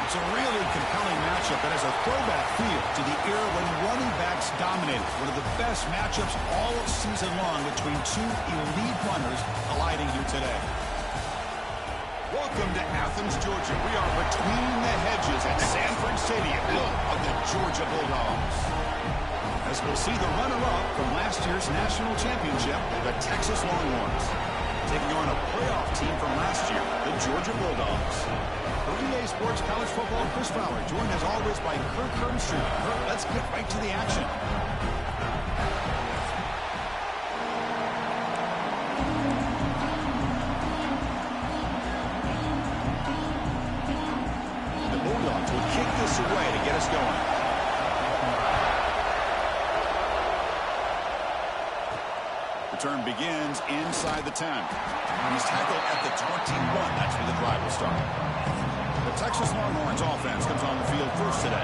It's a really compelling matchup that has a throwback feel to the era when running backs dominated. One of the best matchups all season long between two elite runners colliding here today. Welcome to Athens, Georgia. We are between the hedges at Sanford Stadium, home of the Georgia Bulldogs. As we'll see the runner-up from last year's national championship, the Texas Longhorns, taking on a playoff team from last year, the Georgia Bulldogs. For EA Sports College Football, Chris Fowler, joined as always by Kirk Herbstreit. Kirk, let's get right to the action. The Bulldogs will kick this away to get us going. Return begins inside the 10. He's tackled at the 21. That's where the drive will start. The Texas Longhorns offense comes on the field first today.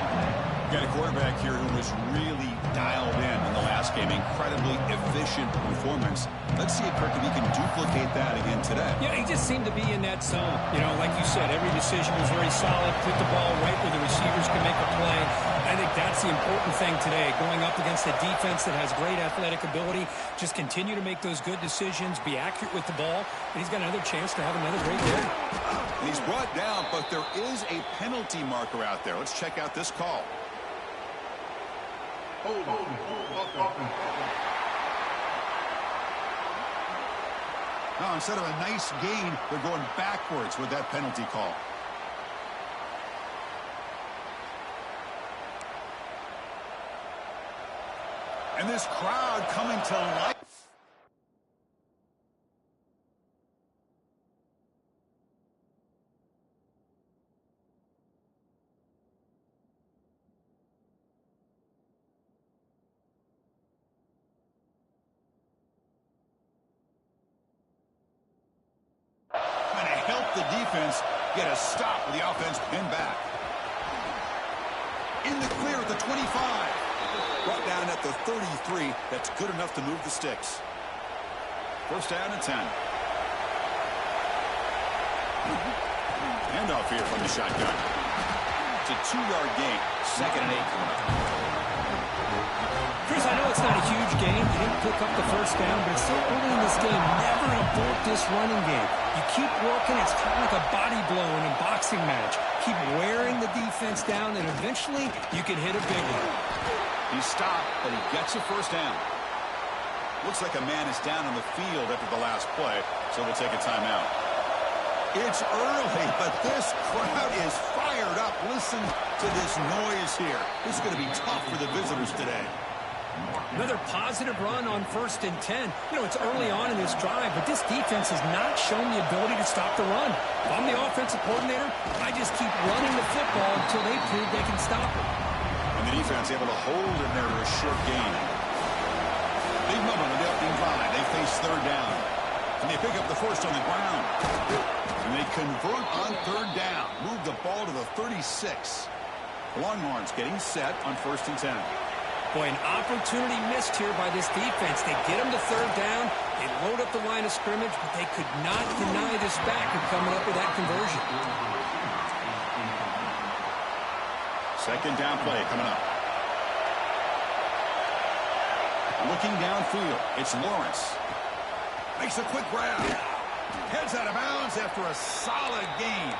Got a quarterback here who was really dialed in the last game. Incredibly efficient performance. Let's see if Kirk, if he can duplicate that again today. Yeah, he just seemed to be in that zone. You know, like you said, every decision was very solid. Put the ball right where the receivers can make a play. I think that's the important thing today. Going up against a defense that has great athletic ability. Just continue to make those good decisions. Be accurate with the ball. And he's got another chance to have another great day. And he's brought down, but there is a penalty marker out there. Let's check out this call. Now, instead of a nice gain, they're going backwards with that penalty call. And this crowd coming to life. The defense get a stop with the offense pinned back. In the clear at the 25. Brought down at the 33. That's good enough to move the sticks. First down and 10. Handoff here from the shotgun. It's a 2-yard gain. Second and 8 coming up. Chris, I know it's not a huge game. You didn't pick up the first down, but it's so early in this game. Never abort this running game. You keep working. It's kind of like a body blow in a boxing match. Keep wearing the defense down, and eventually you can hit a big one. He stopped, but he gets a first down. Looks like a man is down on the field after the last play, so we'll take a timeout. It's early, but this crowd is fired up. Listen to this noise here. This is going to be tough for the visitors today. Another positive run on 1st and 10. You know, it's early on in this drive, but this defense has not shown the ability to stop the run. If I'm the offensive coordinator, I just keep running the football until they prove they can stop it. And the defense able to hold in there to a short gain. Big moment on the opening drive. They face third down. And they pick up the first on the ground. And they convert on third down. Move the ball to the 36. The Longhorns getting set on 1st and 10. Boy, an opportunity missed here by this defense. They get them to third down. They load up the line of scrimmage, but they could not deny this back of coming up with that conversion. Second down play coming up. Looking downfield, it's Lawrence. Makes a quick grab. Heads out of bounds after a solid gain.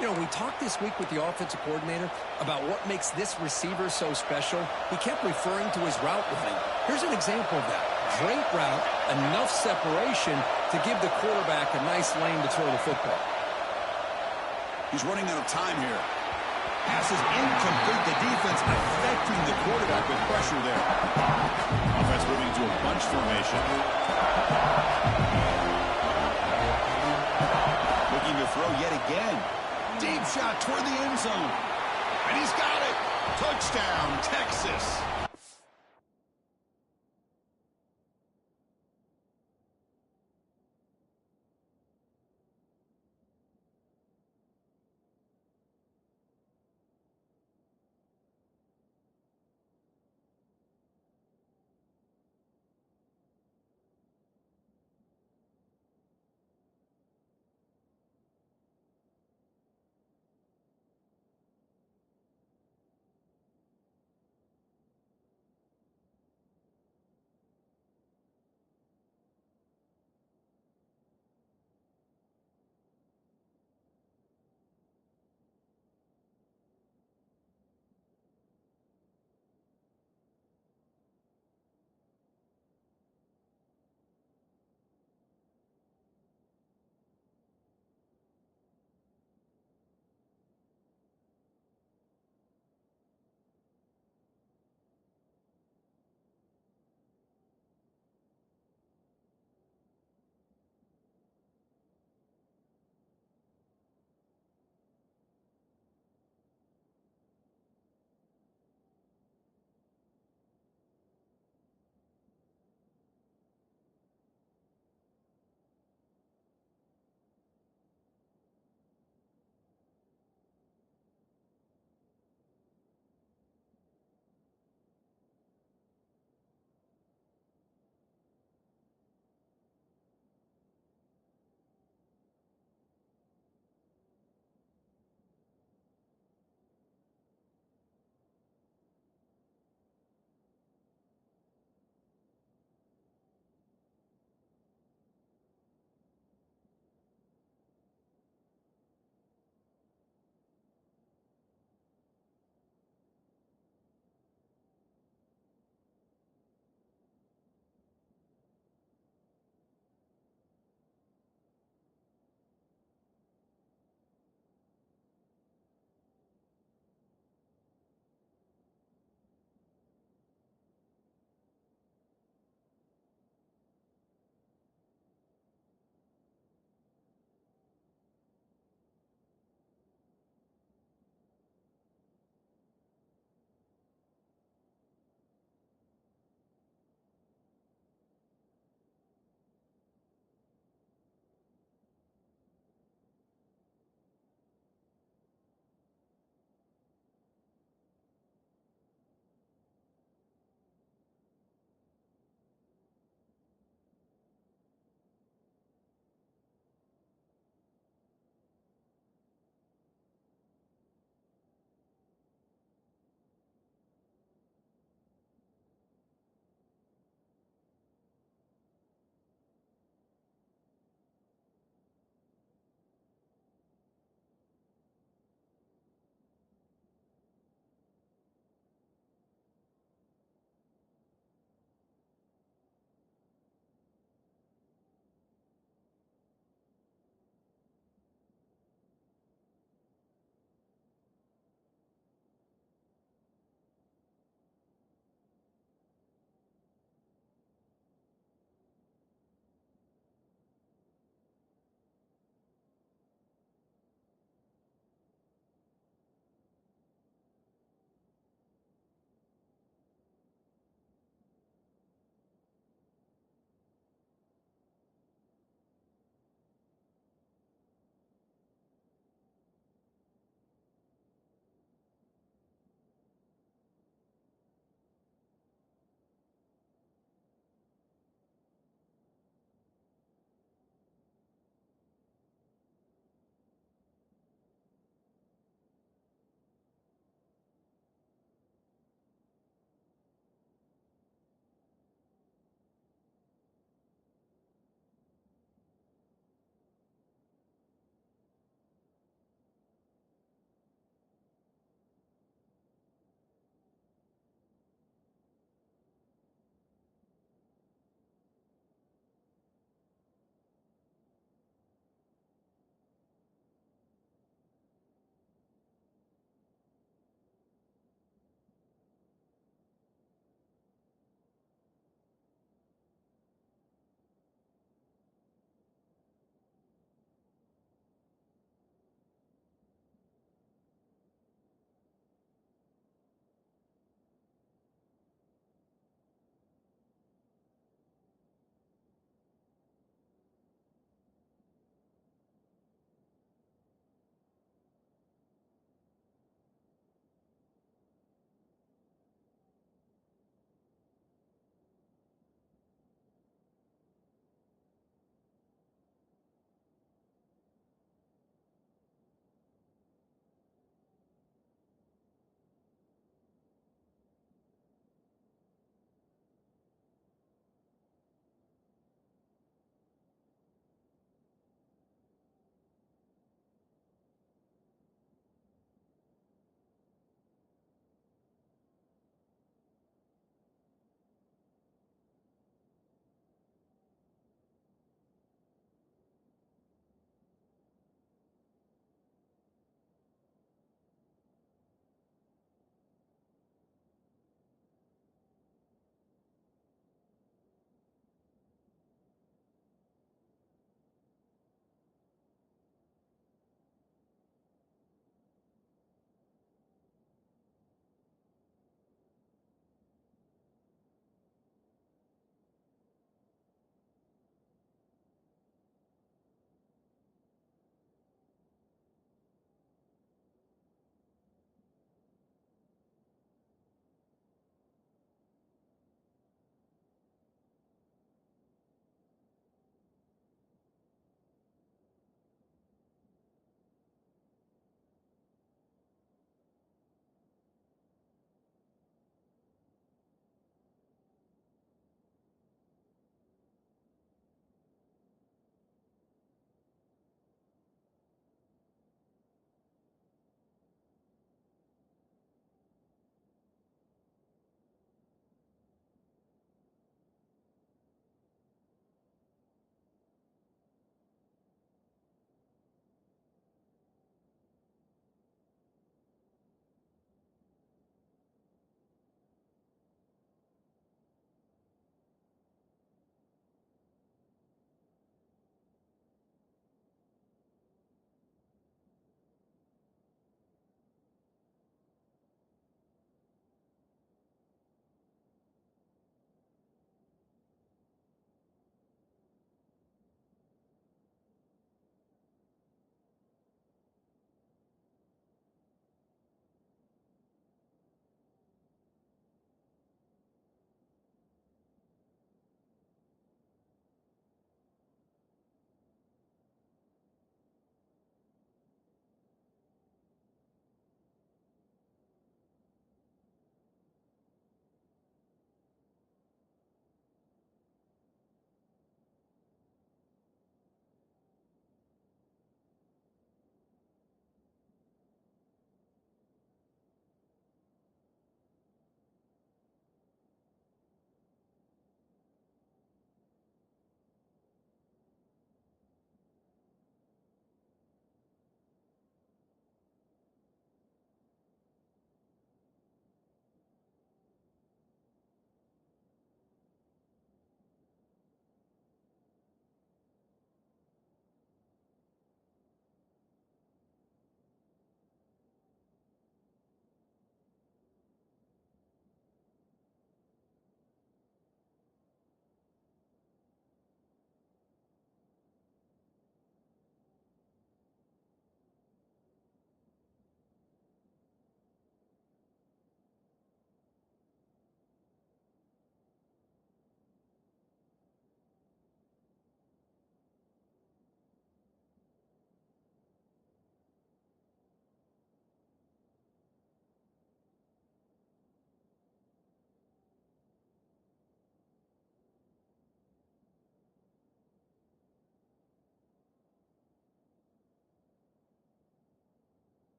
You know, we talked this week with the offensive coordinator about what makes this receiver so special. He kept referring to his route running. Here's an example of that. Great route, enough separation to give the quarterback a nice lane to throw the football. He's running out of time here. Pass is incomplete. The defense affecting the quarterback with pressure there. Offense moving to a bunch formation. Looking to throw yet again. Deep shot toward the end zone. And he's got it. Touchdown, Texas.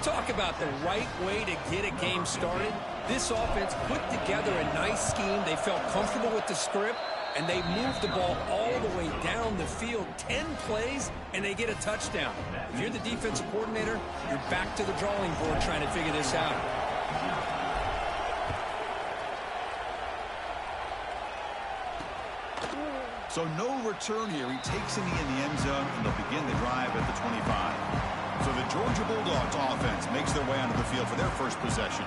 talk about the right way to get a game started. This offense put together a nice scheme. They felt comfortable with the script, and they moved the ball all the way down the field. 10 plays, and they get a touchdown. If you're the defensive coordinator, you're back to the drawing board trying to figure this out. So no return here. He takes it in the end zone, and they'll begin the drive at the 25. So the Georgia Bulldogs offense makes their way onto the field for their first possession.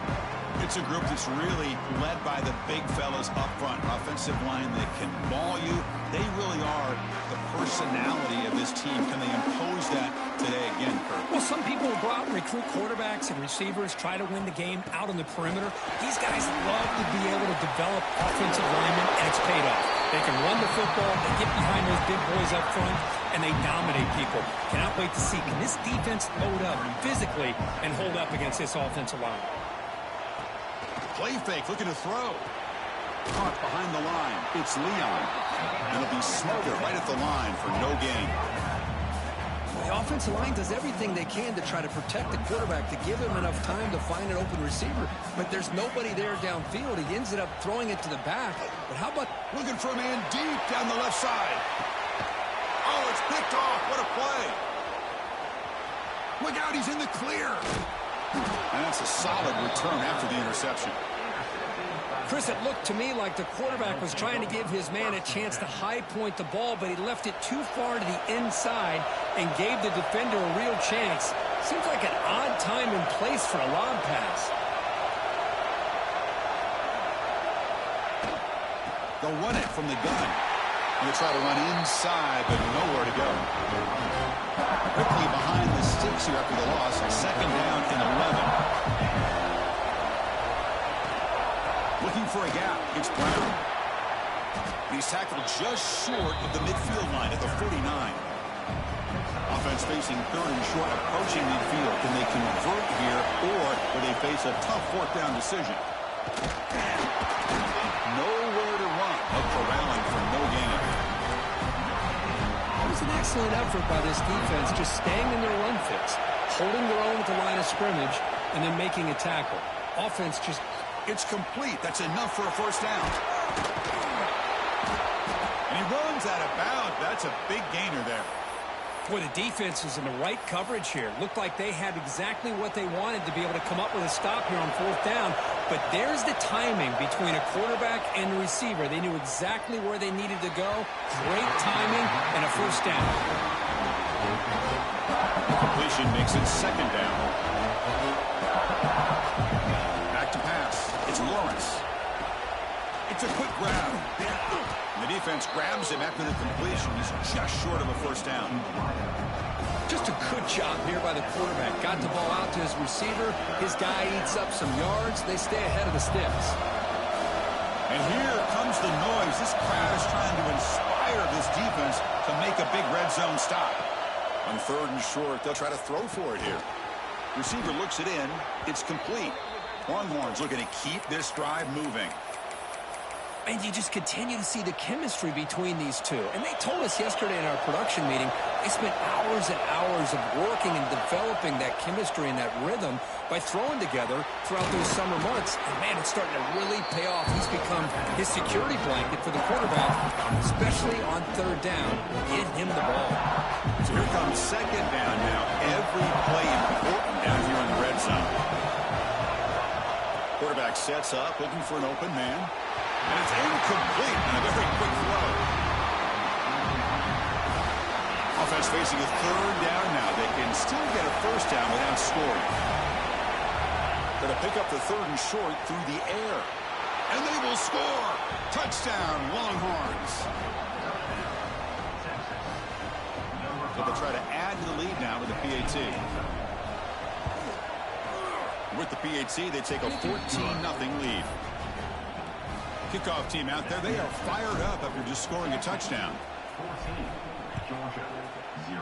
It's a group that's really led by the big fellas up front. Offensive line that can ball you. They really are the personality of this team. Can they impose that today again, Kurt? Well, some people will go out and recruit quarterbacks and receivers, try to win the game out on the perimeter. These guys love to be able to develop offensive linemen, and it's paid off. They can run the football, they get behind those big boys up front, and they dominate people. Cannot wait to see, can this defense load up physically and hold up against this offensive line? Play fake, looking to throw. Caught behind the line. It's Leon. And it'll be smothered right at the line for no gain. The offensive line does everything they can to try to protect the quarterback, to give him enough time to find an open receiver. But there's nobody there downfield. He ends up throwing it to the back. But how about looking for a man deep down the left side? Oh, it's picked off. What a play. Look out, he's in the clear. And that's a solid return after the interception. Chris, it looked to me like the quarterback was trying to give his man a chance to high point the ball, but he left it too far to the inside and gave the defender a real chance. Seems like an odd time and place for a lob pass. They'll run it from the gun. They'll try to run inside, but nowhere to go. Quickly behind the sticks here after the loss. Second down and 11. Looking for a gap. It's Brown. He's tackled just short of the midfield line at the 49. Offense facing third and short, approaching midfield. Can they convert here, or will they face a tough fourth down decision? Nowhere to run. A corralling for no gain. It was an excellent effort by this defense, just staying in their run fits, holding their own at the line of scrimmage, and then making a tackle. Offense just... It's complete. That's enough for a first down. And he runs out of bounds. That's a big gainer there. Boy, the defense was in the right coverage here. Looked like they had exactly what they wanted to be able to come up with a stop here on fourth down. But there's the timing between a quarterback and the receiver. They knew exactly where they needed to go. Great timing and a first down. Completion makes it second down. Back to pass. It's Lawrence. It's a quick grab. And the defense grabs him after the completion. He's just short of a first down. Just a good job here by the quarterback. Got the ball out to his receiver. His guy eats up some yards. They stay ahead of the sticks. And here comes the noise. This crowd is trying to inspire this defense to make a big red zone stop. On third and short, they'll try to throw for it here. Receiver looks it in. It's complete. Longhorns looking to keep this drive moving. And you just continue to see the chemistry between these two. And they told us yesterday in our production meeting, they spent hours and hours of working and developing that chemistry and that rhythm by throwing together throughout those summer months. And, man, it's starting to really pay off. He's become his security blanket for the quarterback, especially on third down. Get him the ball. So here comes second down now. Every play important down here in the red zone. Quarterback sets up, looking for an open man. And it's incomplete on a very quick throw. Offense facing a third down now. They can still get a first down without scoring. Going to pick up the third and short through the air. And they will score. Touchdown, Longhorns. So they'll try to add to the lead now with the PAT. With the PAT, they take a 14-0 lead. Kickoff team out there, they are fired up after just scoring a touchdown. 14, Georgia, 0.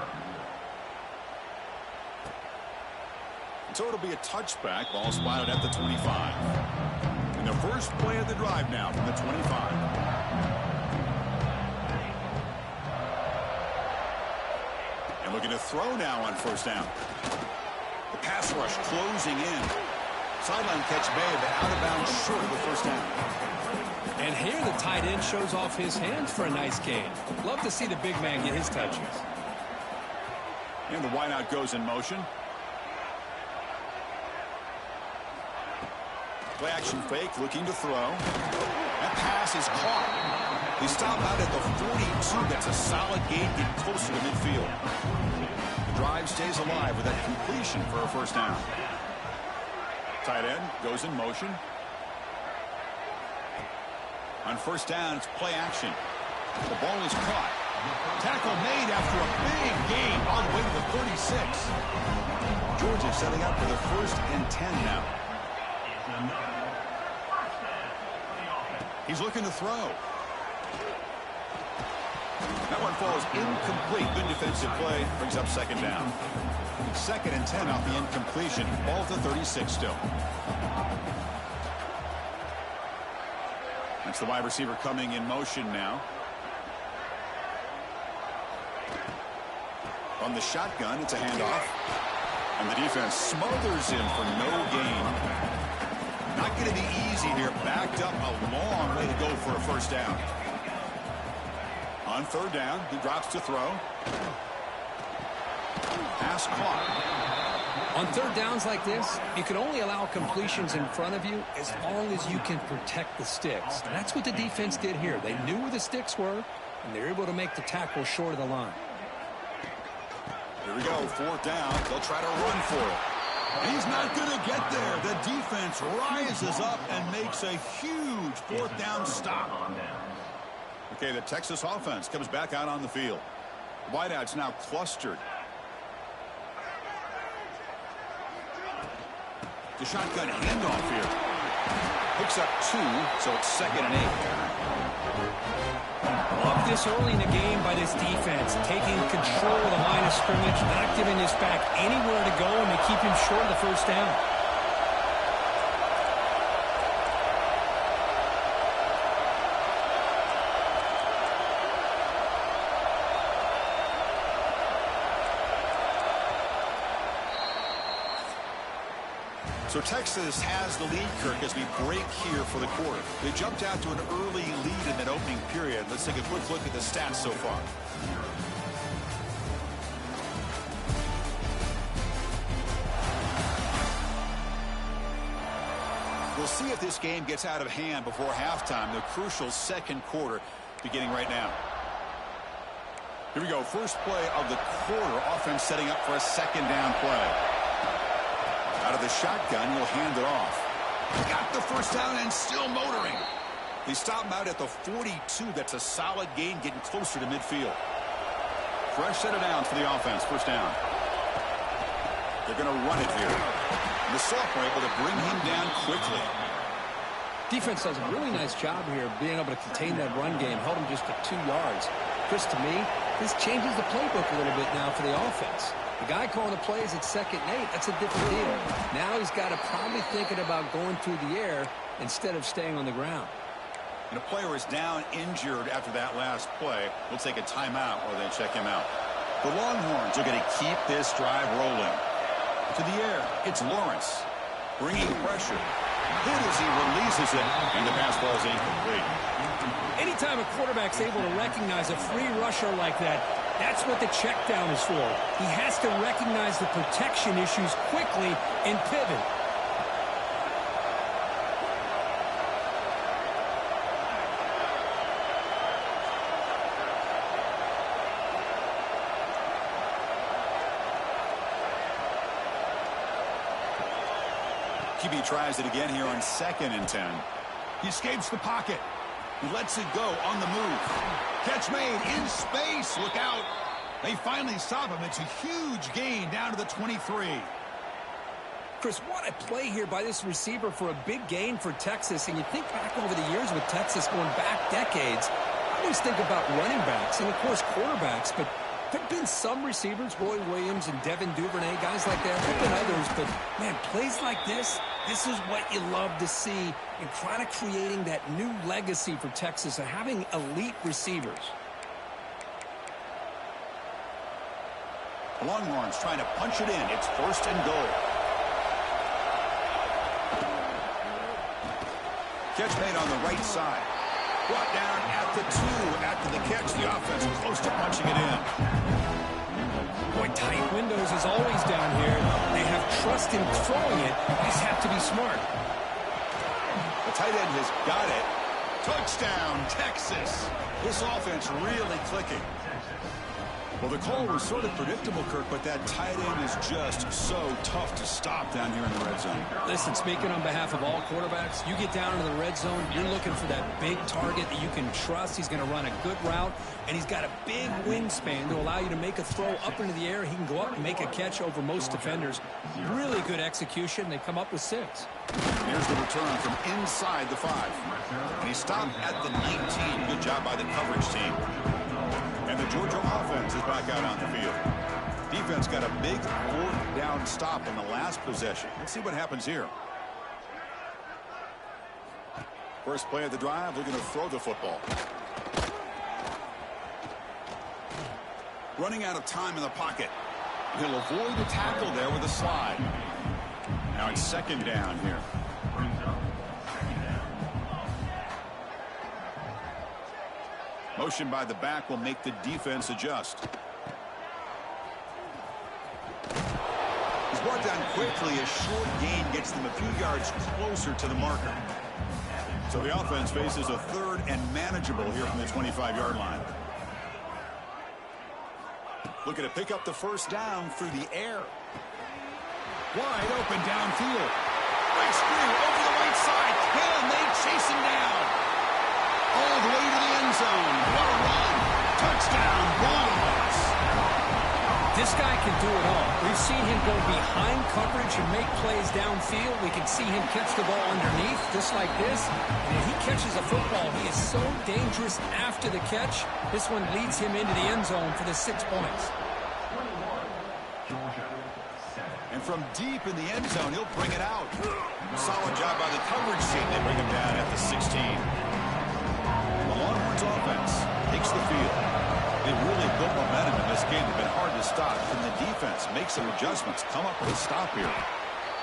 So it'll be a touchback, ball spotted at the 25. And the first play of the drive now from the 25. And looking to throw now on first down. The Pass rush closing in. Sideline catch made, but out of bounds short of the first down. And here the tight end shows off his hands for a nice gain. Love to see the big man get his touches. And the wideout goes in motion. Play action fake, looking to throw. That pass is caught. He stopped out at the 42. That's a solid gain, getting closer to midfield. The drive stays alive with that completion for a first down. Tight end goes in motion. On first down, it's play action. The ball is caught. Tackle made after a big gain all the way to the 36. Georgia setting up for the 1st and 10 now. He's looking to throw. That one falls incomplete. Good defensive play. Brings up second down. 2nd and 10 off the incompletion. Ball to 36 still. That's the wide receiver coming in motion now. On the shotgun, it's a handoff. And the defense smothers him for no gain. Not going to be easy here. Backed up a long way to go for a first down. On 3rd down, he drops to throw. Pass caught. On 3rd downs like this, you can only allow completions in front of you as long as you can protect the sticks. And that's what the defense did here. They knew where the sticks were, and they were able to make the tackle short of the line. Here we go, 4th down. They'll try to run for it. He's not going to get there. The defense rises up and makes a huge 4th down stop. Okay, the Texas offense comes back out on the field. Wideouts now clustered. The shotgun handoff here. Picks up 2, so it's 2nd and 8. Love this early in the game by this defense, taking control of the line of scrimmage, not giving this back anywhere to go, and they keep him short of the first down. So Texas has the lead, Kirk, as we break here for the quarter. They jumped out to an early lead in that opening period. Let's take a quick look at the stats so far. We'll see if this game gets out of hand before halftime, the crucial 2nd quarter beginning right now. Here we go, first play of the quarter. Offense setting up for a 2nd down play. Out of the shotgun, he'll hand it off. Got the first down and still motoring. They stop him out at the 42. That's a solid gain, getting closer to midfield. Fresh set of downs for the offense. First down. They're going to run it here. And the sophomore able to bring him down quickly. Defense does a really nice job here being able to contain that run game. Held him just to 2 yards. Chris, to me, this changes the playbook a little bit now for the offense. The guy calling the plays at 2nd and 8, that's a different deal. Now he's got to probably thinking about going through the air instead of staying on the ground. And a player is down injured after that last play. We'll take a timeout or they check him out. The Longhorns are going to keep this drive rolling. To the air, it's Lawrence. Bringing pressure. Hit as he releases it, and the pass falls incomplete. Anytime a quarterback's able to recognize a free rusher like that, that's what the check down is for. He has to recognize the protection issues quickly and pivot. QB tries it again here on 2nd and 10. He escapes the pocket. He lets it go on the move. Catch made in space. Look out. They finally stop him. It's a huge gain down to the 23. Chris, what a play here by this receiver for a big gain for Texas. And you think back over the years with Texas going back decades, I always think about running backs and, of course, quarterbacks. But there have been some receivers, Roy Williams and Devin Duvernay, guys like that. There have been others, but, man, plays like this is what you love to see in kind of creating that new legacy for Texas of having elite receivers. The Longhorns trying to punch it in. It's 1st and goal. Catch made on the right side. Brought down at the 2. After the catch, the offense close to punching it in. Boy, tight windows as always down here. They have trust in throwing it. They just have to be smart. The tight end has got it. Touchdown, Texas. This offense really clicking. Well, the call was sort of predictable, Kirk, but that tight end is just so tough to stop down here in the red zone. Listen, speaking on behalf of all quarterbacks, you get down into the red zone, you're looking for that big target that you can trust. He's going to run a good route, and he's got a big wingspan to allow you to make a throw up into the air. He can go up and make a catch over most defenders. Really good execution. They come up with 6. Here's the return from inside the 5. And he stopped at the 19. Good job by the coverage team. And the Georgia offense is back out on the field. Defense got a big 4th down stop in the last possession. Let's see what happens here. First play of the drive, looking to throw the football. Running out of time in the pocket. He'll avoid the tackle there with a slide. Now it's 2nd down here. Motion by the back will make the defense adjust. He's brought down quickly. A short gain gets them a few yards closer to the marker. So the offense faces a 3rd and manageable here from the 25-yard line. Looking to pick up the 1st down through the air. Wide open downfield. Right screen over the right side. Can they chase him down? All the way to the end zone. What a run. Touchdown, Bulldogs. This guy can do it all. We've seen him go behind coverage and make plays downfield. We can see him catch the ball underneath, just like this. And when he catches a football, he is so dangerous after the catch. This one leads him into the end zone for the 6 points. And from deep in the end zone, he'll bring it out. Solid job by the coverage team. They bring him down at the 16. The Longhorns offense takes the field. They really built momentum in this game. They've been hard to stop. From the defense, make some adjustments, come up with a stop here.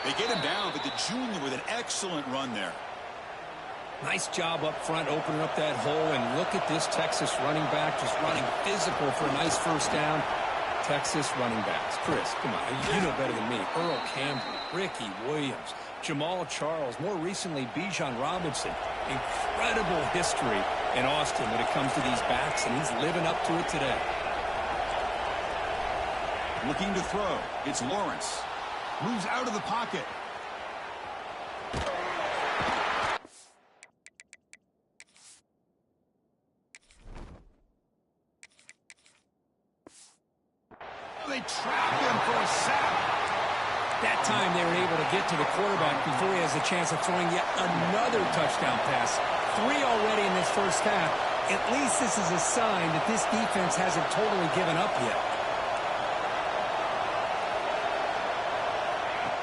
They get him down, but the junior with an excellent run there. Nice job up front, opening up that hole. And look at this Texas running back just running physical for a nice 1st down. Texas running backs. Chris, come on. You know better than me. Earl Campbell, Ricky Williams, Jamal Charles, more recently Bijan Robinson. Incredible history in Austin when it comes to these backs, and he's living up to it today. Looking to throw. It's Lawrence. Moves out of the pocket. They trap him for a sack. That time they were able to get to the quarterback before he has a chance of throwing yet another touchdown pass. 3 already in this 1st half. At least this is a sign that this defense hasn't totally given up yet.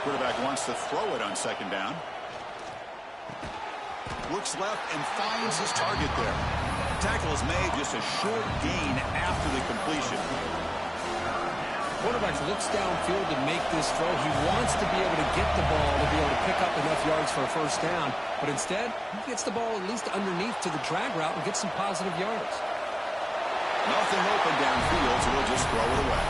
Quarterback wants to throw it on 2nd down. Looks left and finds his target there. Tackle is made, just a short gain after the completion. Quarterback looks downfield to make this throw. He wants to be able to get the ball to be able to pick up enough yards for a 1st down. But instead, he gets the ball at least underneath to the drag route and gets some positive yards. Nothing open downfield, so he'll just throw it away.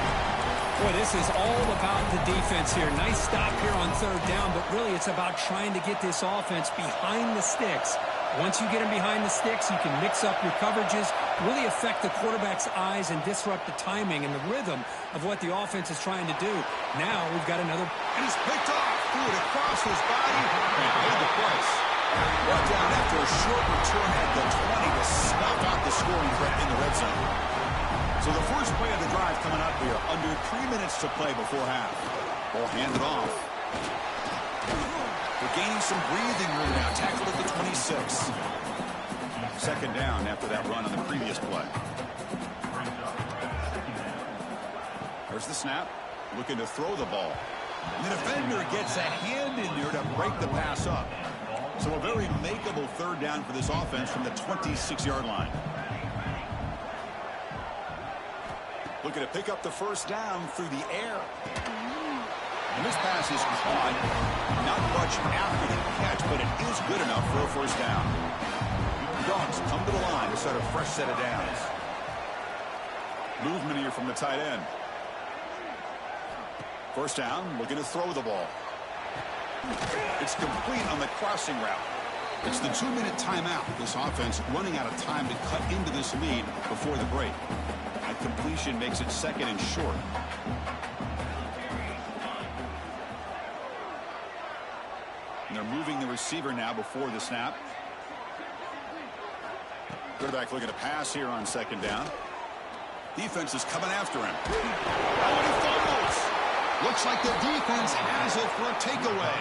Boy, this is all about the defense here. Nice stop here on 3rd down, but really it's about trying to get this offense behind the sticks. Once you get them behind the sticks, you can mix up your coverages, really affect the quarterback's eyes and disrupt the timing and the rhythm of what the offense is trying to do. Now we've got another. And he's picked off. Threw it across his body and paid the price. Brought down after a short return at the 20 to snuff out the scoring threat in the red zone. So the first play of the drive coming up here. Under 3 minutes to play before half. Ball handed off. They're gaining some breathing room now. Tackled at the 26. 2nd down after that run on the previous play. There's the snap. Looking to throw the ball. And the defender gets a hand in there to break the pass up. So a very makeable 3rd down for this offense from the 26-yard line. Looking to pick up the 1st down through the air. And this pass is caught. Not much after the catch, but it is good enough for a first down. The Dogs come to the line to start a fresh set of downs. Movement here from the tight end. First down, looking to throw the ball. It's complete on the crossing route. It's the 2-minute timeout. This offense running out of time to cut into this lead before the break. That completion makes it second and short. And they're moving the receiver now before the snap. Quarterback looking to pass here on second down. Defense is coming after him. Oh, and he fumbles. Looks like the defense has it for a takeaway.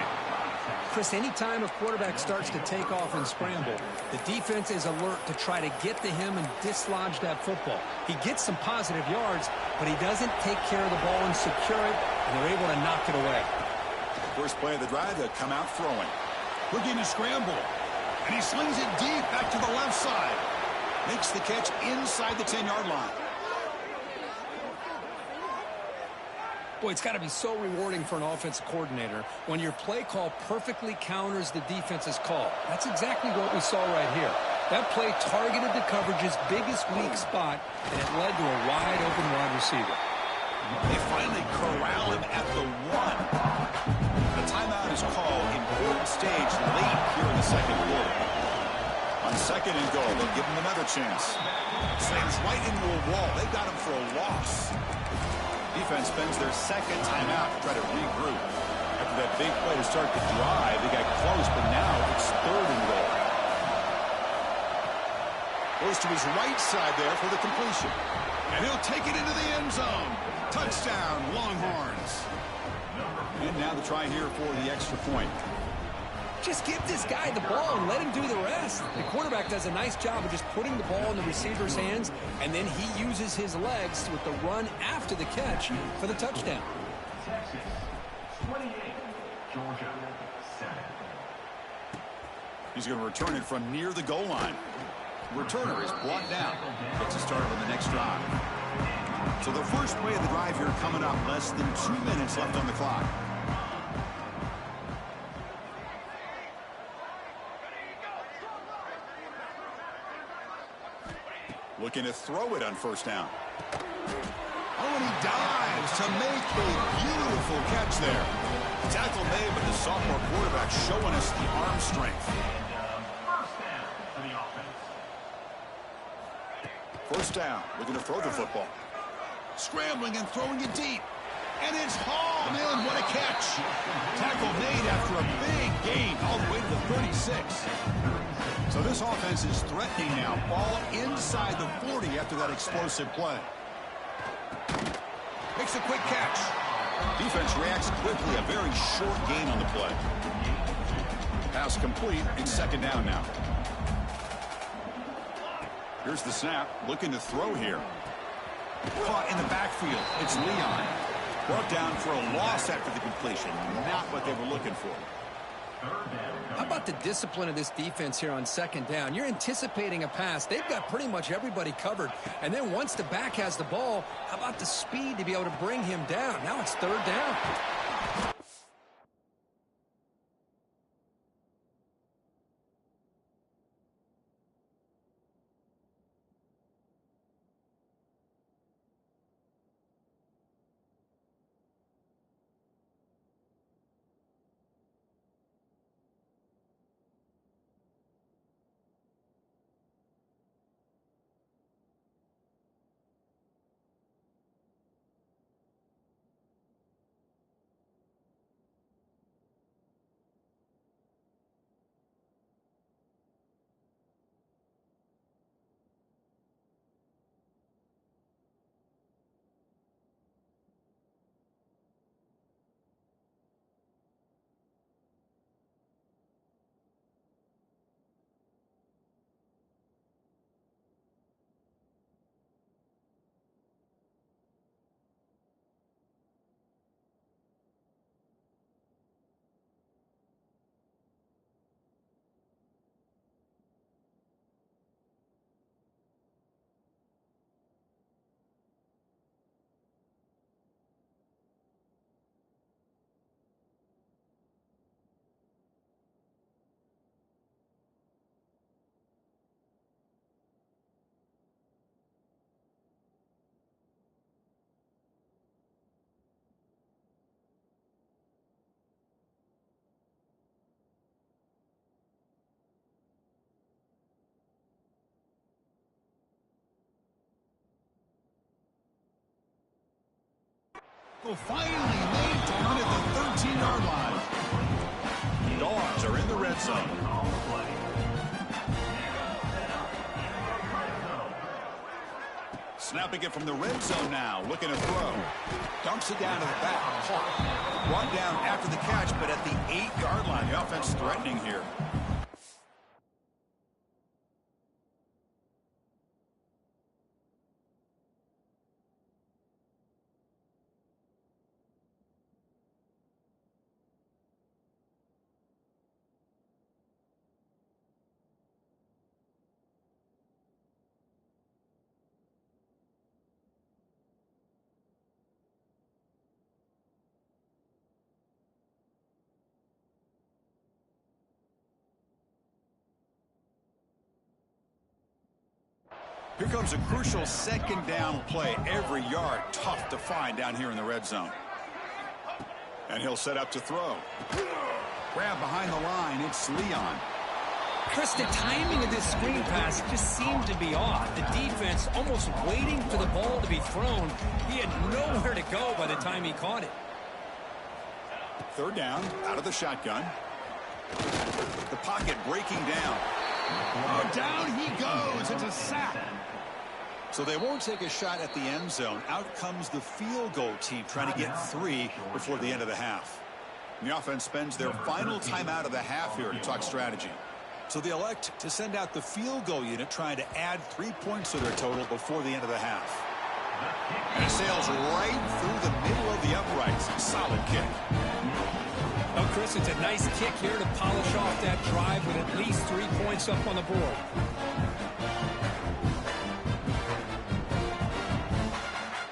Chris, anytime a quarterback starts to take off and scramble, the defense is alert to try to get to him and dislodge that football. He gets some positive yards, but he doesn't take care of the ball and secure it, and they're able to knock it away. First play of the drive, they'll come out throwing. Looking to scramble. And he slings it deep back to the left side. Makes the catch inside the 10-yard line. Boy, it's got to be so rewarding for an offensive coordinator when your play call perfectly counters the defense's call. That's exactly what we saw right here. That play targeted the coverage's biggest weak spot, and it led to a wide-open wide receiver. They finally corral him at the 1. The timeout is called. Important stage late here in the second quarter. On second and goal, they'll give him another chance. Slams right into a wall. They got him for a loss. Defense spends their second timeout to try to regroup. After that big play to start the drive, they got close, but now it's third and goal. Goes to his right side there for the completion. And he'll take it into the end zone. Touchdown, Longhorns. And now the try here for the extra point. Just give this guy the ball and let him do the rest. The quarterback does a nice job of just putting the ball in the receiver's hands, and then he uses his legs with the run after the catch for the touchdown. Texas 28, Georgia 7. He's going to return it from near the goal line. Returner is brought down. Gets us started on the next drive. So the first play of the drive here coming up. Less than 2 minutes left on the clock. Looking to throw it on first down. Oh, and he dives to make a beautiful catch there. Tackle made, but the sophomore quarterback showing us the arm strength. First down for the offense. First down, looking to throw the football. Scrambling and throwing it deep. And it's hauled in. What a catch. Tackle made after a big gain all the way to the 36. So this offense is threatening now. Ball inside the 40 after that explosive play. Makes a quick catch. Defense reacts quickly. A very short gain on the play. Pass complete. It's second down now. Here's the snap. Looking to throw here. Caught in the backfield. It's Leon. Brought down for a loss after the completion. Not what they were looking for. How about the discipline of this defense here on second down? You're anticipating a pass. They've got pretty much everybody covered. And then once the back has the ball, how about the speed to be able to bring him down? Now it's third down. Will finally made to run at the 13-yard line. Dogs are in the red zone. Snapping it from the red zone now, looking to throw. Dumps it down to the back. Brought down after the catch, but at the 8-yard line. The offense threatening here. Here comes a crucial second down play. Every yard tough to find down here in the red zone. And he'll set up to throw. Grab behind the line. It's Leon. Chris, the timing of this screen pass just seemed to be off. The defense almost waiting for the ball to be thrown. He had nowhere to go by the time he caught it. Third down, out of the shotgun. The pocket breaking down. Oh, down he goes. It's a sack. So they won't take a shot at the end zone. Out comes the field goal team trying to get 3 before the end of the half. And the offense spends their final timeout of the half here to talk strategy. So they elect to send out the field goal unit trying to add 3 points to their total before the end of the half. And it sails right through the middle of the uprights. Solid kick. Oh, Chris, it's a nice kick here to polish off that drive with at least 3 points up on the board.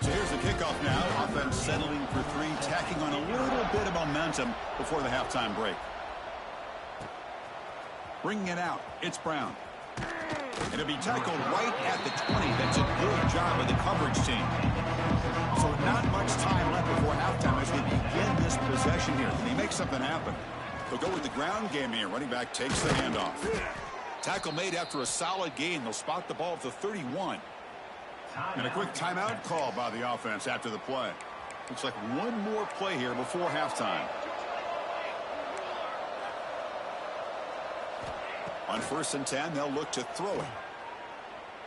So here's the kickoff now. Offense settling for 3, tacking on a little bit of momentum before the halftime break. Bringing it out, it's Brown. And it'll be tackled right at the 20. That's a good job of the coverage team. So not much time left before halftime as they begin this possession here. Can he make something happen? They'll go with the ground game here. Running back takes the handoff. Tackle made after a solid gain. They'll spot the ball at the 31. And a quick timeout call by the offense after the play. Looks like one more play here before halftime. On 1st and 10, they'll look to throw it.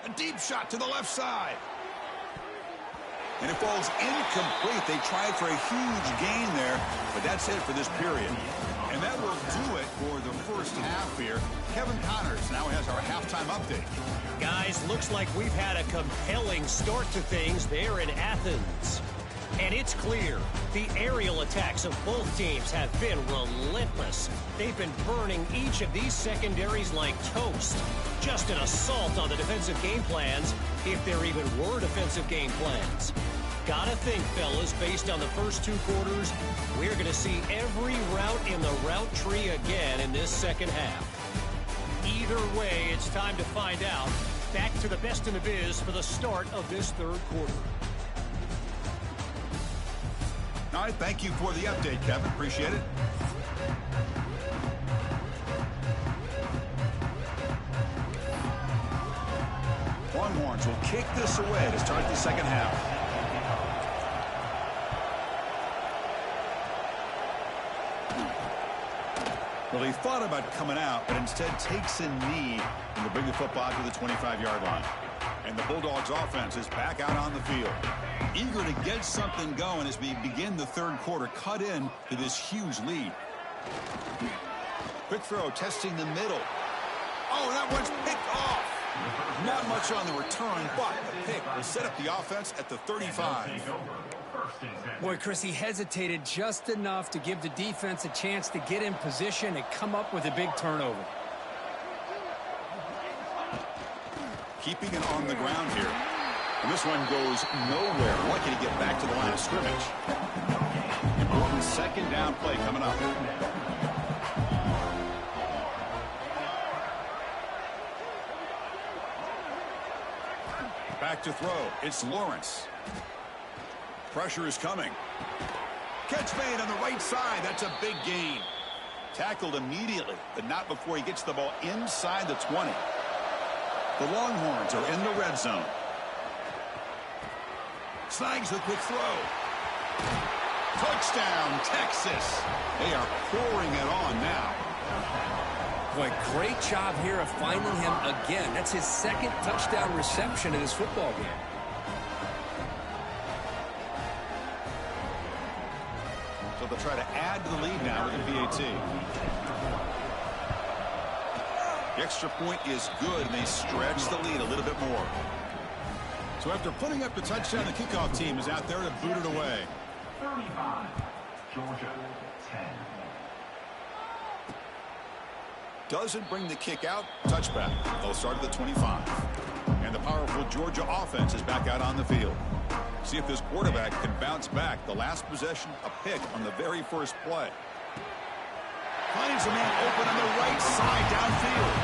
A deep shot to the left side. And it falls incomplete. They tried for a huge gain there, but that's it for this period. And that will do it for the first half here. Kevin Connors now has our halftime update. Guys, looks like we've had a compelling start to things there in Athens. And it's clear, the aerial attacks of both teams have been relentless. They've been burning each of these secondaries like toast. Just an assault on the defensive game plans, if there even were defensive game plans. Gotta think, fellas, based on the first 2 quarters, we're going to see every route in the route tree again in this second half. Either way, it's time to find out. Back to the best in the biz for the start of this third quarter. All right, thank you for the update, Kevin. Appreciate it. Longhorns will kick this away to start the second half. Well, he thought about coming out, but instead takes a knee and to bring the football to the 25-yard line. And the Bulldogs offense is back out on the field. Eager to get something going as we begin the third quarter, cut in to this huge lead. Quick throw, testing the middle. Oh, that one's picked off. Not much on the return, but the pick will set up the offense at the 35. Boy, Chris, he hesitated just enough to give the defense a chance to get in position and come up with a big turnover. Keeping it on the ground here. And this one goes nowhere. Lucky to get back to the line of scrimmage. Important second down play coming up. Back to throw. It's Lawrence. Pressure is coming. Catch made on the right side. That's a big gain. Tackled immediately, but not before he gets the ball inside the 20. The Longhorns are in the red zone. Snags the quick throw. Touchdown, Texas. They are pouring it on now. Boy, great job here of finding him again. That's his second touchdown reception in this football game. So they'll try to add to the lead now with the PAT. The extra point is good, and they stretch the lead a little bit more. So after putting up the touchdown, the kickoff team is out there to boot it away. 35, Georgia, 10. Doesn't bring the kick out. Touchback. They'll start at the 25. And the powerful Georgia offense is back out on the field. See if this quarterback can bounce back. The last possession, a pick on the very first play. Finds a man open on the right side downfield.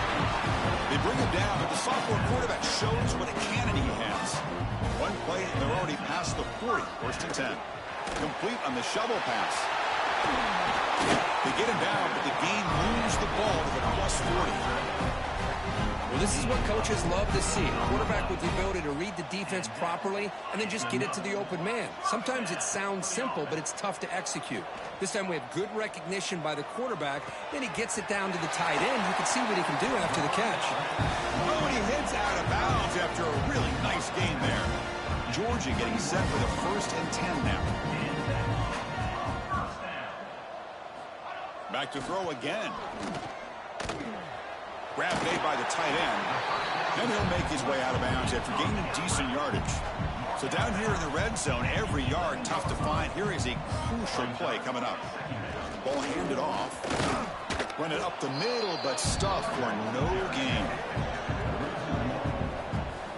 They bring him down, but the sophomore quarterback shows what a cannon he has. One play, and they're already past the 40. First and 10. Complete on the shovel pass. They get him down, but the game moves the ball to the plus 40. Well, this is what coaches love to see. A quarterback with the ability to read the defense properly and then just get it to the open man. Sometimes it sounds simple, but it's tough to execute. This time we have good recognition by the quarterback. Then he gets it down to the tight end. You can see what he can do after the catch. Oh, and he heads out of bounds after a really nice game there. Georgia getting set for the 1st and 10 now. Back to throw again. Grab made by the tight end. Then he'll make his way out of bounds after gaining decent yardage. So down here in the red zone, every yard tough to find. Here is a crucial play coming up. Ball handed off. Run it up the middle, but stuffed for no gain.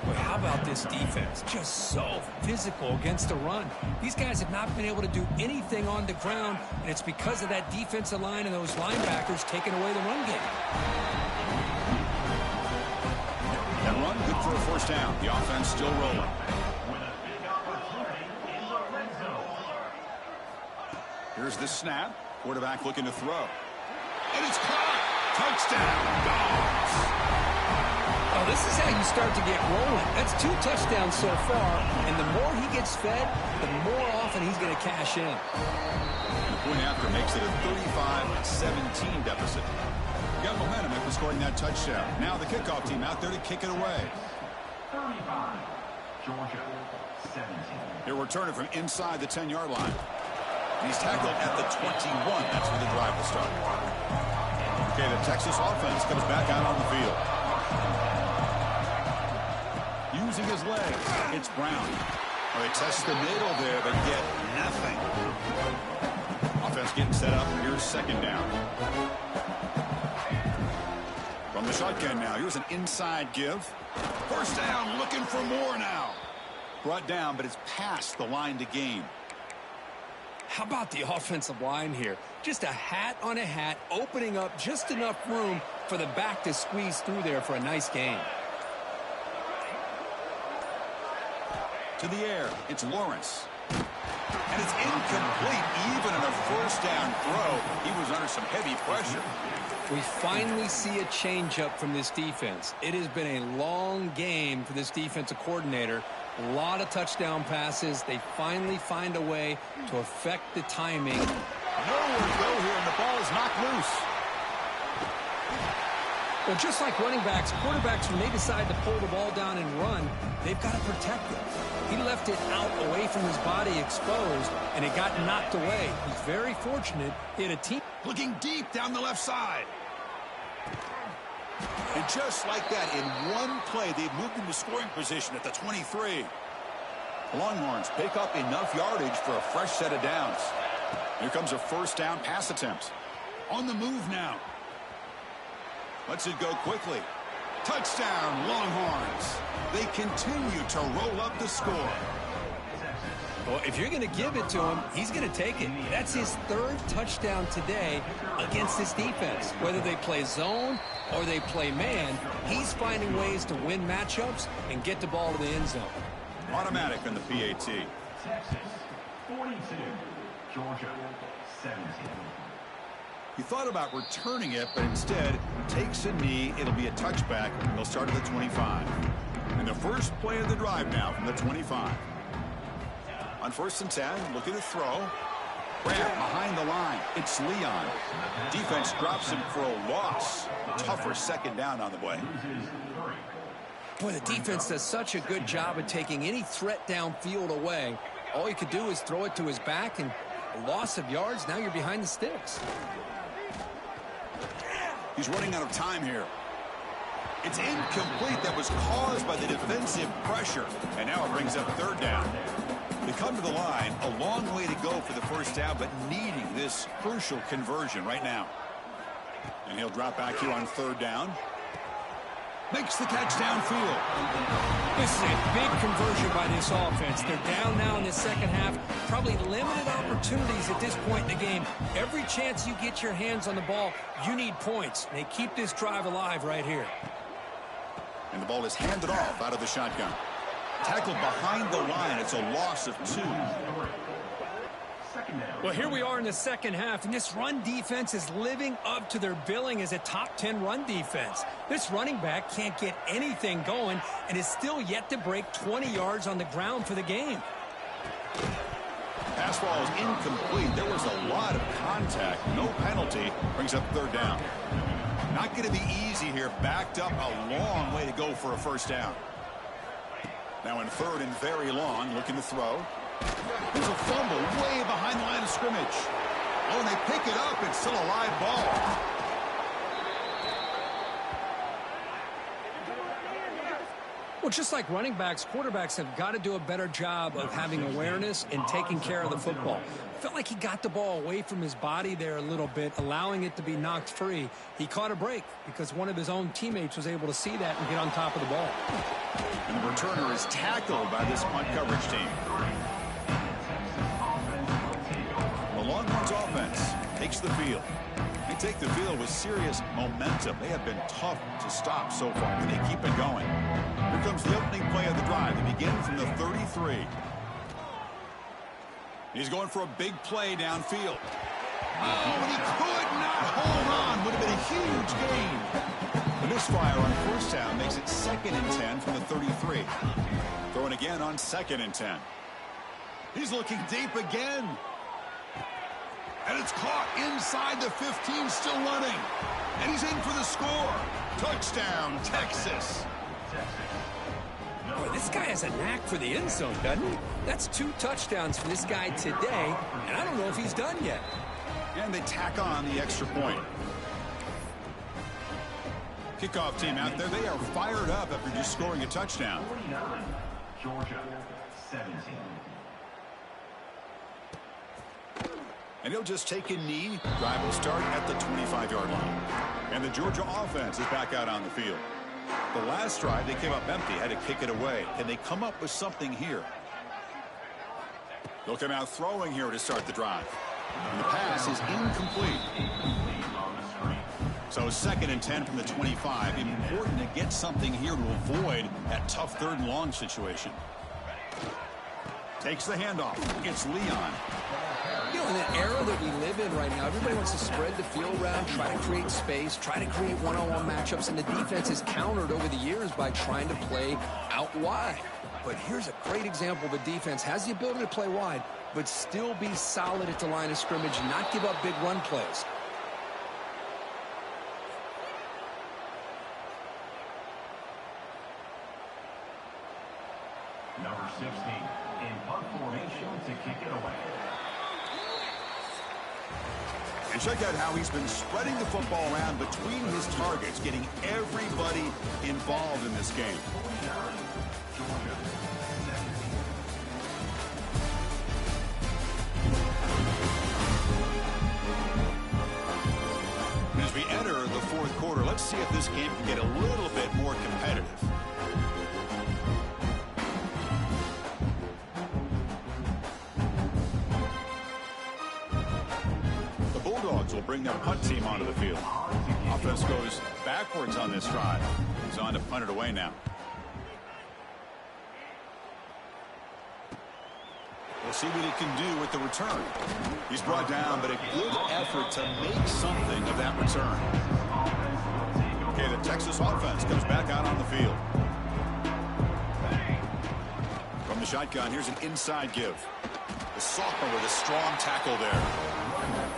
Boy, how about this defense? Just so physical against the run. These guys have not been able to do anything on the ground, and it's because of that defensive line and those linebackers taking away the run game. And run good for a first down. The offense still rolling. Here's the snap. Quarterback looking to throw. And it's caught. Touchdown, Dogs. Oh, this is how you start to get rolling. That's 2 touchdowns so far, and the more he gets fed, the more often he's going to cash in. And the point after makes it a 35-17 deficit. Got momentum after scoring that touchdown. Now the kickoff team out there to kick it away. 35, Georgia, 17. They're returning from inside the 10-yard line. And he's tackled at the 21. That's where the drive will start. Okay, the Texas offense comes back out on the field. Using his legs, it's Brown. Well, they test the middle there, but get nothing. Offense getting set up. Here's second down. From the shotgun now, here's an inside give. First down, looking for more now. Brought down, but it's past the line to gain. How about the offensive line here? Just a hat on a hat, opening up just enough room for the back to squeeze through there for a nice gain. To the air, it's Lawrence. And it's incomplete, even in a first down throw. He was under some heavy pressure. We finally see a changeup from this defense. It has been a long game for this defensive coordinator. A lot of touchdown passes. They finally find a way to affect the timing. Nowhere to go here, and the ball is knocked loose. Well, just like running backs, quarterbacks, when they decide to pull the ball down and run, they've got to protect it. He left it out away from his body exposed, and it got knocked away. He's very fortunate he had a team. Looking deep down the left side. And just like that, in one play, they've moved into scoring position at the 23. Longhorns pick up enough yardage for a fresh set of downs. Here comes a first down pass attempt. On the move now. Lets it go quickly. Touchdown, Longhorns. They continue to roll up the score. Well, if you're going to give it to him, he's going to take it. That's his 3rd touchdown today against this defense. Whether they play zone or they play man, he's finding ways to win matchups and get the ball to the end zone. Automatic on the PAT. Texas, 42, Georgia, 17. He thought about returning it, but instead takes a knee. It'll be a touchback. They'll start at the 25. And the first play of the drive now from the 25. On 1st and 10, looking to throw. Grab behind the line. It's Leon. Defense drops him for a loss. Tougher second down on the way. Boy, the defense does such a good job of taking any threat downfield away. All you could do is throw it to his back, and a loss of yards, now you're behind the sticks. He's running out of time here. It's incomplete. That was caused by the defensive pressure. And now it brings up third down. They come to the line, a long way to go for the first down, but needing this crucial conversion right now. And he'll drop back here on third down. Makes the catch downfield. This is a big conversion by this offense. They're down now in the second half. Probably limited opportunities at this point in the game. Every chance you get your hands on the ball, you need points. They keep this drive alive right here. And the ball is handed off out of the shotgun. Tackled behind the line. It's a loss of 2. Well, here we are in the second half, and this run defense is living up to their billing as a top 10 run defense. This running back can't get anything going and is still yet to break 20 yards on the ground for the game. Pass ball is incomplete. There was a lot of contact. No penalty. Brings up third down. Not going to be easy here. Backed up a long way to go for a first down. Now in third and very long, looking to throw. There's a fumble way behind the line of scrimmage. Oh, and they pick it up. It's still a live ball. Well, just like running backs, quarterbacks have got to do a better job of having awareness and taking care of the football. Felt like he got the ball away from his body there a little bit, allowing it to be knocked free. He caught a break because one of his own teammates was able to see that and get on top of the ball. And the returner is tackled by this punt coverage team. The Longhorns offense takes the field. They take the field with serious momentum. They have been tough to stop so far, and they keep it going. Here comes the opening play of the drive. They begin from the 33. He's going for a big play downfield. Oh, and he could not hold on. Would have been a huge gain. The misfire on first down makes it 2nd and 10 from the 33. Throwing again on 2nd and 10. He's looking deep again. And it's caught inside the 15, still running. And he's in for the score. Touchdown, Texas. Boy, this guy has a knack for the end zone, doesn't he? That's 2 touchdowns for this guy today, and I don't know if he's done yet. And they tack on the extra point. Kickoff team out there, they are fired up after just scoring a touchdown. 49, Georgia, 17. And he'll just take a knee. Drive will start at the 25-yard line. And the Georgia offense is back out on the field. The last drive, they came up empty, had to kick it away. Can they come up with something here? They'll come out throwing here to start the drive. And the pass is incomplete. So 2nd and 10 from the 25. Important to get something here to avoid that tough 3rd and long situation. Takes the handoff. It's Leon. You know, in the era that we live in right now, everybody wants to spread the field around, try to create space, try to create one-on-one matchups, and the defense is countered over the years by trying to play out wide. But here's a great example. The defense has the ability to play wide, but still be solid at the line of scrimmage and not give up big run plays. Number 16, in punt formation to kick it away. And check out how he's been spreading the football around between his targets, getting everybody involved in this game. And as we enter the 4th quarter, let's see if this game can get a little bit more competitive. Will bring their punt team onto the field. Offense goes backwards on this drive. He's on to punt it away now. We'll see what he can do with the return. He's brought down, but a good effort to make something of that return. Okay, the Texas offense comes back out on the field. From the shotgun, here's an inside give. The sophomore with a strong tackle there.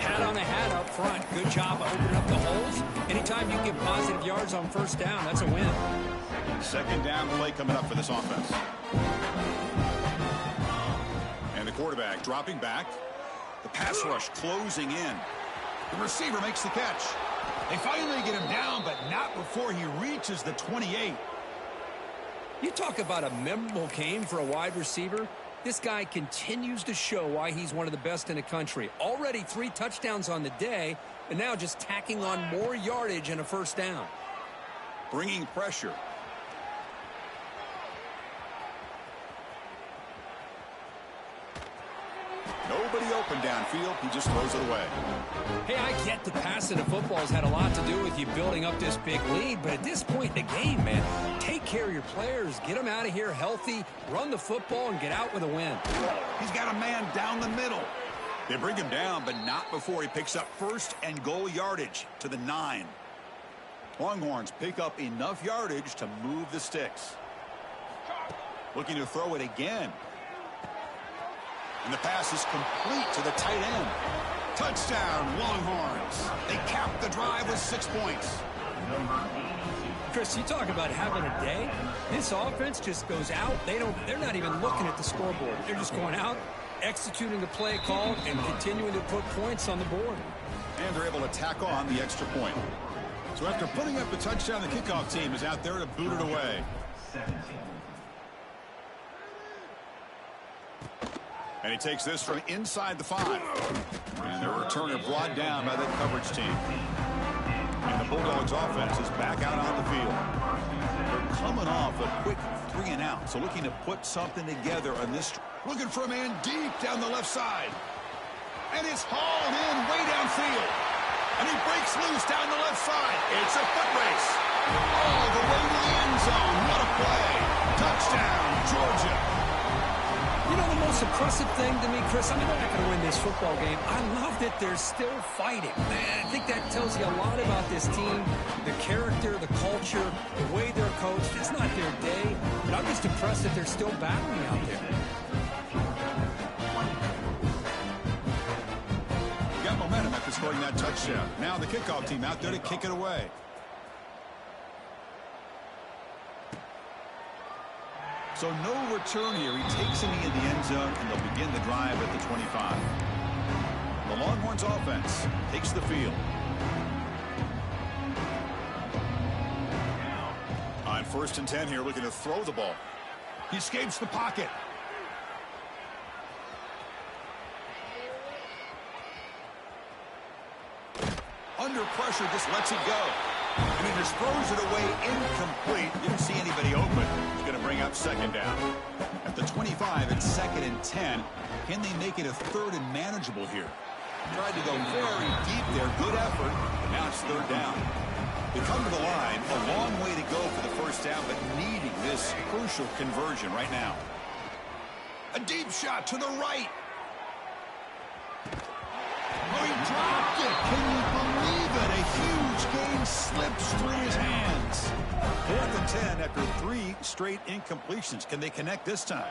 Hat on a hat up front. Good job of opening up the holes. Anytime you get positive yards on first down, that's a win. Second down play coming up for this offense. And the quarterback dropping back. The pass rush closing in. The receiver makes the catch. They finally get him down, but not before he reaches the 28. You talk about a memorable game for a wide receiver. This guy continues to show why he's one of the best in the country. Already 3 touchdowns on the day, and now just tacking on more yardage and a first down. Bringing pressure. Nobody open downfield. He just throws it away. Hey, I get the passing of football has had a lot to do with you building up this big lead, but at this point in the game, man, take care of your players. Get them out of here healthy, run the football, and get out with a win. He's got a man down the middle. They bring him down, but not before he picks up first and goal yardage to the 9. Longhorns pick up enough yardage to move the sticks. Looking to throw it again. And the pass is complete to the tight end. Touchdown, Longhorns. They cap the drive with 6 points. Chris, you talk about having a day. This offense just goes out. They're not even looking at the scoreboard. They're just going out, executing the play call, and continuing to put points on the board. And they're able to tack on the extra point. So after putting up the touchdown, the kickoff team is out there to boot it away. 17. And he takes this from inside the 5. And their returner brought down by that coverage team. And the Bulldogs offense is back out on the field. They're coming off a quick 3 and out. So looking to put something together on this. Looking for a man deep down the left side. And it's hauled in way downfield. And he breaks loose down the left side. It's a foot race. All the way to the end zone. What a play. Touchdown, Georgia. You know, the most impressive thing to me, Chris, I mean, they're not going to win this football game. I love that they're still fighting. Man, I think that tells you a lot about this team, the character, the culture, the way they're coached. It's not their day, but I'm just impressed that they're still battling out there. Got momentum after scoring that touchdown. Now the kickoff team out there to kick it away. So no return here. He takes him in the end zone, and they'll begin the drive at the 25. The Longhorns offense takes the field. On 1st and 10 here, looking to throw the ball. He escapes the pocket. Under pressure, just lets it go. And he just throws it away incomplete. Didn't see anybody open. He's going to bring up 2nd down. At the 25, it's 2nd and 10. Can they make it a 3rd and manageable here? Tried to go very deep there. Good effort. But now it's 3rd down. They come to the line. A long way to go for the 1st down, but needing this crucial conversion right now. A deep shot to the right. Oh, he dropped it. Can you believe it? A huge gain slips through his hands. 4th and 10 after 3 straight incompletions. Can they connect this time?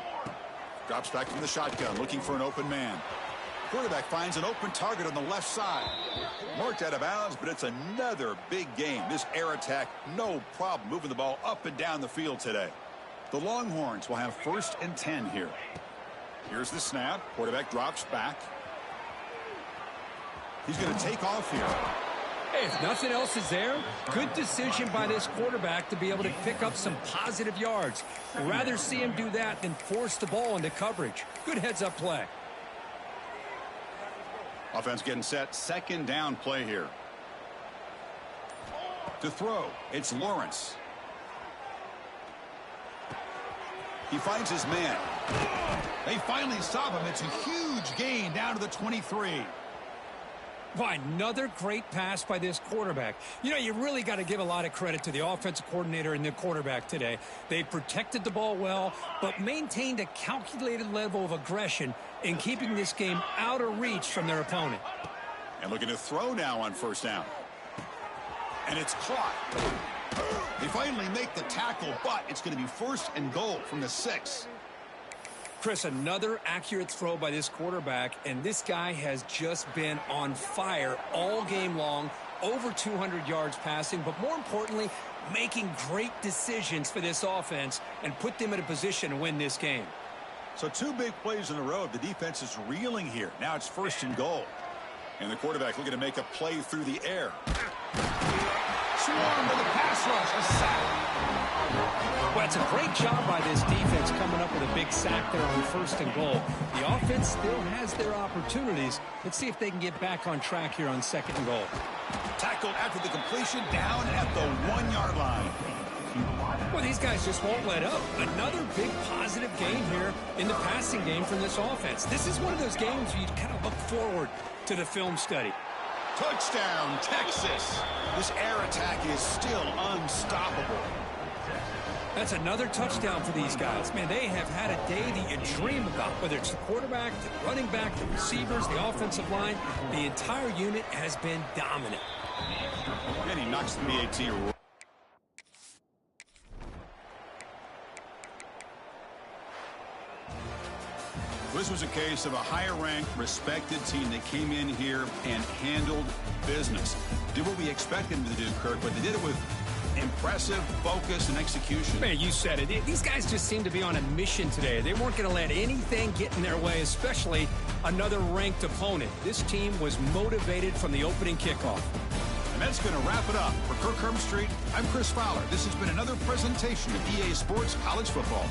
Drops back from the shotgun, looking for an open man. Quarterback finds an open target on the left side. Marked out of bounds, but it's another big game. This air attack, no problem moving the ball up and down the field today. The Longhorns will have 1st and 10 here. Here's the snap. Quarterback drops back. He's going to take off here. Hey, if nothing else is there, good decision by this quarterback to be able to pick up some positive yards. Rather see him do that than force the ball into coverage. Good heads-up play. Offense getting set. 2nd down play here. To throw, it's Lawrence. He finds his man. They finally stop him. It's a huge gain down to the 23. By another great pass by this quarterback. You know, you really got to give a lot of credit to the offensive coordinator and the quarterback today. They protected the ball well, but maintained a calculated level of aggression in keeping this game out of reach from their opponent. And looking to throw now on 1st down. And it's caught. They finally make the tackle, but it's going to be 1st and goal from the 6. Chris, another accurate throw by this quarterback, and this guy has just been on fire all game long, over 200 yards passing, but more importantly, making great decisions for this offense and put them in a position to win this game. So 2 big plays in a row. The defense is reeling here. Now it's 1st and goal. And the quarterback looking to make a play through the air. Swarm with a pass rush, a sack. Well, it's a great job by this defense coming up with a big sack there on 1st and goal. The offense still has their opportunities. Let's see if they can get back on track here on 2nd and goal. Tackled after the completion, down at the 1-yard line. Well, these guys just won't let up. Another big positive game here in the passing game from this offense. This is one of those games where you kind of look forward to the film study. Touchdown, Texas. This air attack is still unstoppable. That's another touchdown for these guys. Man, they have had a day that you dream about, whether it's the quarterback, the running back, the receivers, the offensive line. The entire unit has been dominant. And he knocks the PAT. This was a case of a higher-ranked, respected team that came in here and handled business. Did what we expected them to do, Kirk, but they did it with impressive focus and execution. Man, you said it. These guys just seem to be on a mission today. They weren't going to let anything get in their way, especially another ranked opponent. This team was motivated from the opening kickoff. And that's going to wrap it up. For Kirk Herbstreit, I'm Chris Fowler. This has been another presentation of EA Sports College Football.